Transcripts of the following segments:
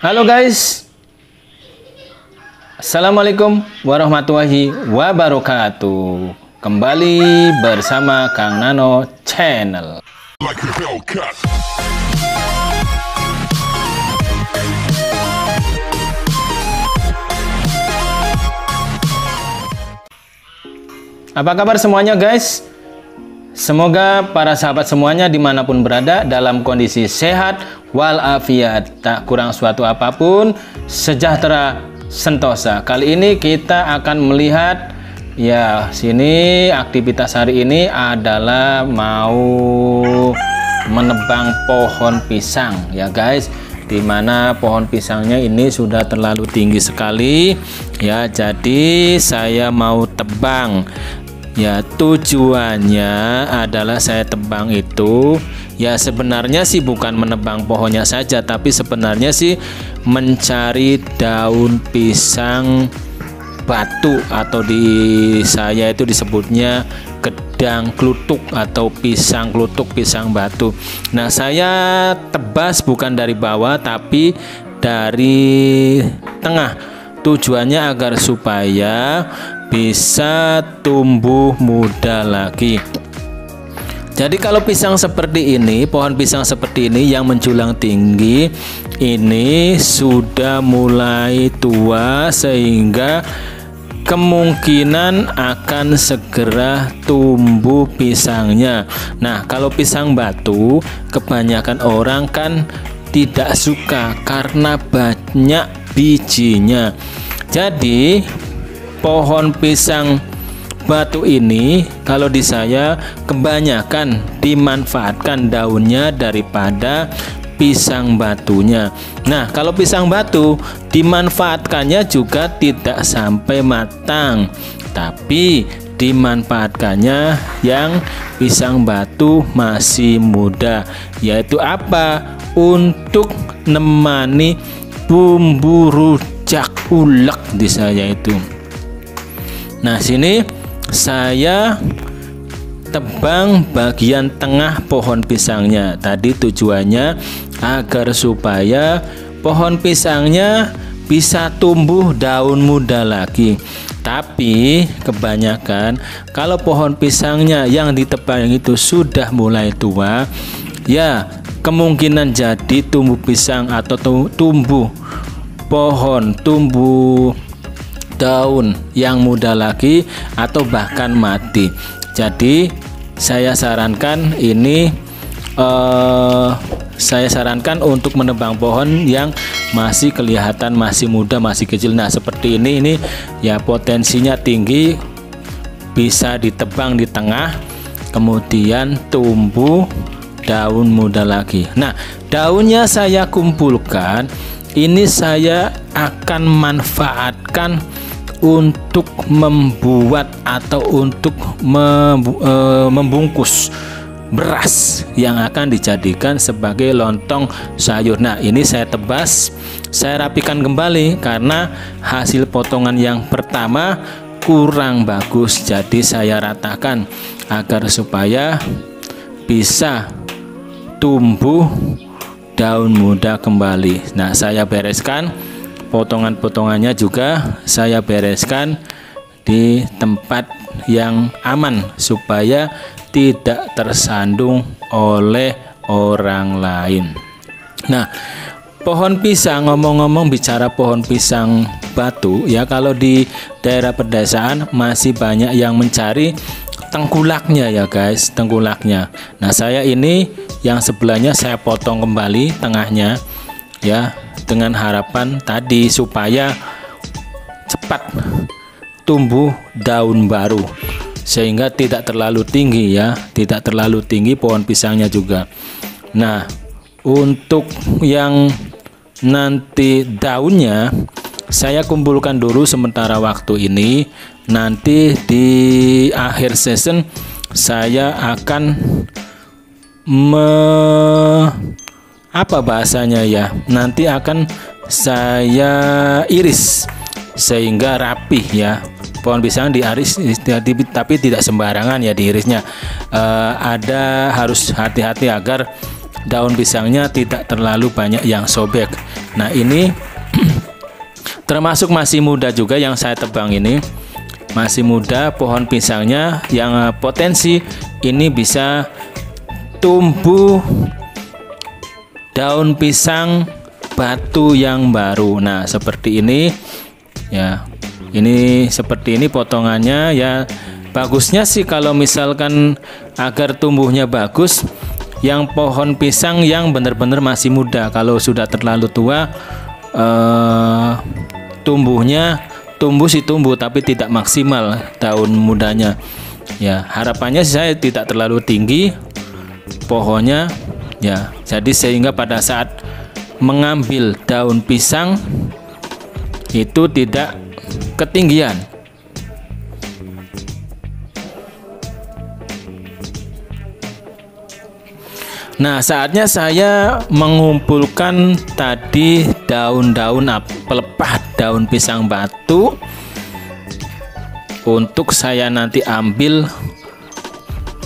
Halo guys, Assalamualaikum warahmatullahi wabarakatuh. Kembali bersama Kang Nano Channel. Apa kabar semuanya guys? Semoga para sahabat semuanya dimanapun berada dalam kondisi sehat walafiat, tak kurang suatu apapun, sejahtera sentosa. Kali ini kita akan melihat, ya sini aktivitas hari ini adalah mau menebang pohon pisang ya guys, dimana pohon pisangnya ini sudah terlalu tinggi sekali ya, jadi saya mau tebang. Ya, tujuannya adalah saya tebang itu ya sebenarnya sih bukan menebang pohonnya saja, tapi sebenarnya sih mencari daun pisang batu, atau di saya itu disebutnya gedang klutuk atau pisang klutuk, pisang batu. Nah, saya tebas bukan dari bawah tapi dari tengah. Tujuannya agar supaya bisa tumbuh muda lagi. Jadi kalau pisang seperti ini, pohon pisang seperti ini yang menjulang tinggi, ini sudah mulai tua sehingga kemungkinan akan segera tumbuh pisangnya. Nah, kalau pisang batu kebanyakan orang kan tidak suka karena banyak bijinya. Jadi pohon pisang batu ini kalau di saya kebanyakan dimanfaatkan daunnya daripada pisang batunya. Nah, kalau pisang batu dimanfaatkannya juga tidak sampai matang, tapi dimanfaatkannya yang pisang batu masih muda, yaitu apa? Untuk nemani bumbu rujak ulek di saya itu. Nah, sini saya tebang bagian tengah pohon pisangnya. Tadi tujuannya agar supaya pohon pisangnya bisa tumbuh daun muda lagi. Tapi kebanyakan kalau pohon pisangnya yang ditebang itu sudah mulai tua, ya kemungkinan jadi tumbuh pisang atau tumbuh pohon, tumbuh daun yang muda lagi atau bahkan mati. Jadi saya sarankan ini, saya sarankan untuk menebang pohon yang masih kelihatan masih muda, masih kecil. Nah, seperti ini ya potensinya tinggi, bisa ditebang di tengah, kemudian tumbuh daun muda lagi. Nah, daunnya saya kumpulkan, ini saya akan manfaatkan untuk membuat atau untuk membungkus beras yang akan dijadikan sebagai lontong sayur. Nah, ini saya tebas, saya rapikan kembali karena hasil potongan yang pertama kurang bagus, jadi saya ratakan agar supaya bisa tumbuh daun muda kembali. Nah, saya bereskan potongan-potongannya, juga saya bereskan di tempat yang aman supaya tidak tersandung oleh orang lain. Nah, pohon pisang, ngomong-ngomong bicara pohon pisang batu ya, kalau di daerah pedesaan masih banyak yang mencari tengkulaknya ya guys, tengkulaknya. Nah, saya ini yang sebelahnya saya potong kembali tengahnya ya, dengan harapan tadi supaya cepat tumbuh daun baru sehingga tidak terlalu tinggi ya, tidak terlalu tinggi pohon pisangnya juga. Nah, untuk yang nanti daunnya saya kumpulkan dulu sementara waktu ini. Nanti di akhir season saya akan apa bahasanya ya, nanti akan saya iris sehingga rapih ya. Pohon pisang diiris tapi tidak sembarangan ya diirisnya. Ada harus hati-hati agar daun pisangnya tidak terlalu banyak yang sobek. Nah ini termasuk masih muda juga yang saya tebang ini, masih muda pohon pisangnya, yang potensi ini bisa tumbuh daun pisang batu yang baru. Nah seperti ini ya, ini seperti ini potongannya ya. Bagusnya sih kalau misalkan agar tumbuhnya bagus, yang pohon pisang yang benar-benar masih muda. Kalau sudah terlalu tua, tumbuh sih tumbuh tapi tidak maksimal daun mudanya. Ya harapannya saya tidak terlalu tinggi pohonnya ya, jadi sehingga pada saat mengambil daun pisang itu tidak ketinggian. Nah saatnya saya mengumpulkan tadi daun-daun pelepah daun pisang batu untuk saya nanti ambil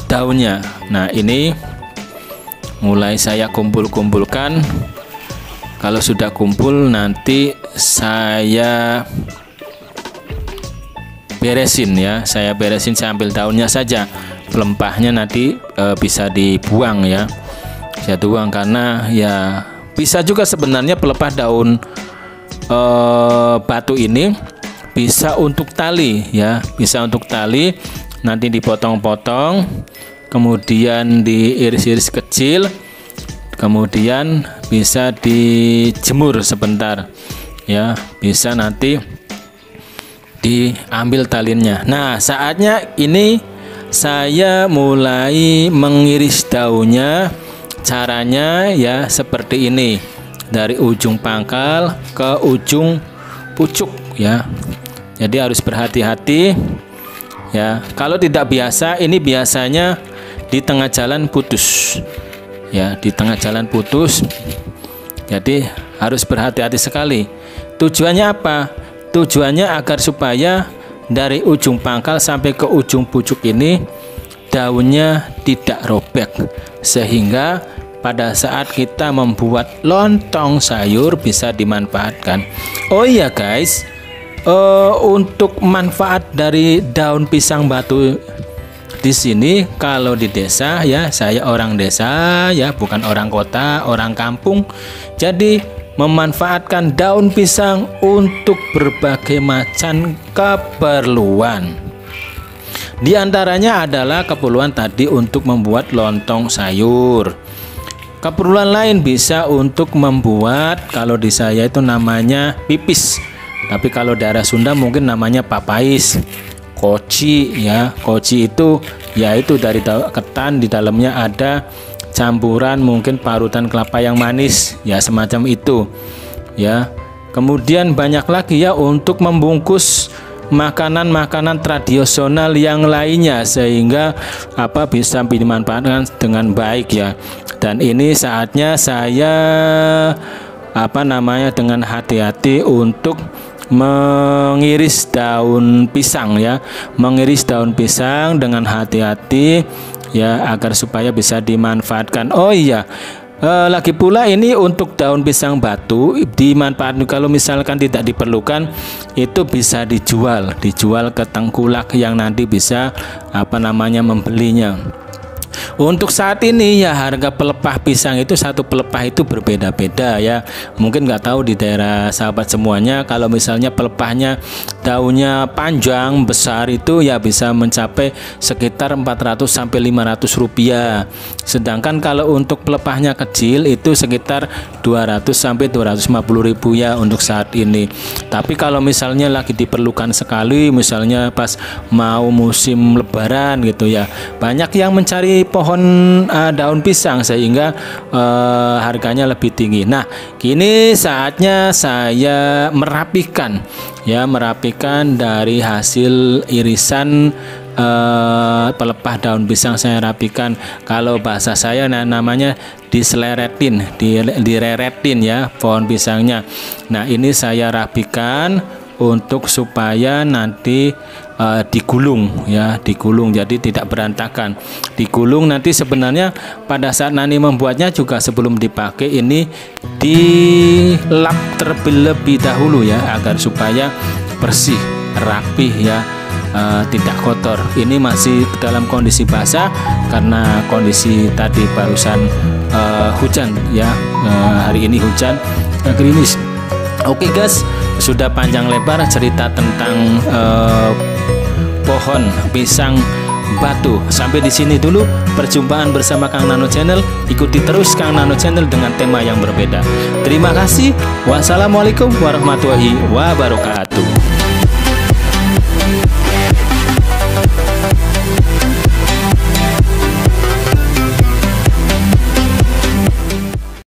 daunnya. Nah ini mulai saya kumpulkan. Kalau sudah kumpul nanti saya beresin ya, saya ambil daunnya saja, pelempahnya nanti bisa dibuang ya. Saya tuang karena ya bisa juga sebenarnya pelepah daun batu ini bisa untuk tali ya, bisa untuk tali, nanti dipotong-potong, kemudian diiris-iris kecil, kemudian bisa dijemur sebentar ya, bisa nanti diambil talinya. Nah saatnya ini saya mulai mengiris daunnya. Caranya ya seperti ini, dari ujung pangkal ke ujung pucuk ya. Jadi harus berhati-hati ya. Kalau tidak biasa, ini biasanya di tengah jalan putus ya, di tengah jalan putus. Jadi harus berhati-hati sekali. Tujuannya apa? Tujuannya agar supaya dari ujung pangkal sampai ke ujung pucuk ini daunnya tidak robek, sehingga pada saat kita membuat lontong sayur bisa dimanfaatkan. Oh iya guys, untuk manfaat dari daun pisang batu di sini, kalau di desa ya, saya orang desa ya, bukan orang kota, orang kampung. Jadi memanfaatkan daun pisang untuk berbagai macam keperluan. Di antaranya adalah keperluan tadi untuk membuat lontong sayur. Keperluan lain bisa untuk membuat, kalau di saya itu namanya pipis, tapi kalau daerah Sunda mungkin namanya papais, koci ya. Koci itu yaitu dari ketan, di dalamnya ada campuran mungkin parutan kelapa yang manis ya, semacam itu ya. Kemudian banyak lagi ya untuk membungkus makanan-makanan tradisional yang lainnya, sehingga bisa dimanfaatkan dengan baik ya. Dan ini saatnya saya dengan hati-hati untuk mengiris daun pisang ya, mengiris daun pisang dengan hati-hati ya, agar supaya bisa dimanfaatkan. Oh iya, lagi pula ini untuk daun pisang batu dimanfaatkan kalau misalkan tidak diperlukan, itu bisa dijual ke tengkulak yang nanti bisa membelinya. Untuk saat ini ya harga pelepah pisang itu, satu pelepah itu berbeda-beda ya. Mungkin nggak tahu di daerah sahabat semuanya, kalau misalnya pelepahnya daunnya panjang besar itu ya bisa mencapai sekitar 400 sampai 500 rupiah. Sedangkan kalau untuk pelepahnya kecil itu sekitar 200 sampai 250 ribu ya untuk saat ini. Tapi kalau misalnya lagi diperlukan sekali, misalnya pas mau musim lebaran gitu ya, banyak yang mencari pohon daun pisang sehingga harganya lebih tinggi. Nah, kini saatnya saya merapikan dari hasil irisan pelepah daun pisang. Saya rapikan, kalau bahasa saya namanya direretin ya pohon pisangnya. Nah, ini saya rapikan untuk supaya nanti digulung ya, digulung jadi tidak berantakan. Digulung nanti sebenarnya pada saat nanti membuatnya juga sebelum dipakai ini lap terlebih dahulu ya, agar supaya bersih, rapih ya, tidak kotor. Ini masih dalam kondisi basah karena kondisi tadi barusan hujan ya, hari ini hujan gerimis. Oke guys, sudah panjang lebar cerita tentang pohon pisang batu. Sampai di sini dulu perjumpaan bersama Kang Nano Channel. Ikuti terus Kang Nano Channel dengan tema yang berbeda. Terima kasih. Wassalamualaikum warahmatullahi wabarakatuh.